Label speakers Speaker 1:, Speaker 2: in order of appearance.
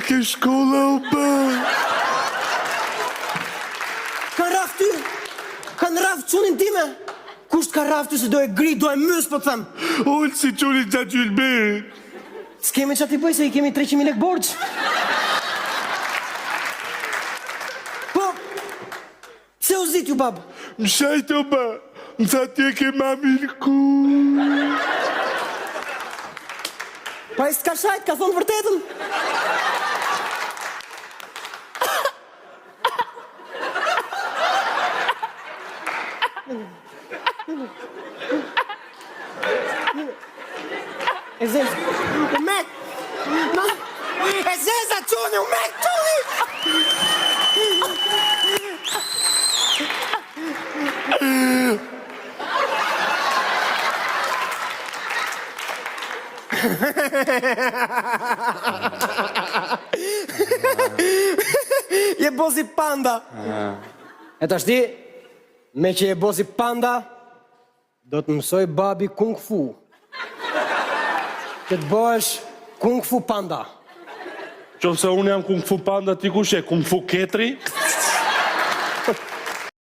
Speaker 1: ke shkolla o ba?
Speaker 2: Kanë raf ty? Kanë raf qunin time? Kusht ka raf ty se do e gri, do e mys, po të them?
Speaker 1: Ullë si qunin gjatë gjylbe.
Speaker 2: S'kemi që ati bëj se i kemi 300.000 lek borç. Po, pse u zit ju, bab?
Speaker 1: Më shajtë o ba, më tha tje ke mamin ku.
Speaker 2: Pa i s'ka shajt, ka thonë vërtetën. E zezë, u mek! E zezë a quni, u mek quni! Je bozi panda. E të shti, me që je bozi panda, do të mësoj babi kung fu. Që të bëhesh kung fu panda.
Speaker 1: Qofse unë jam kung fu panda, ti kush je? Kung fu ketri?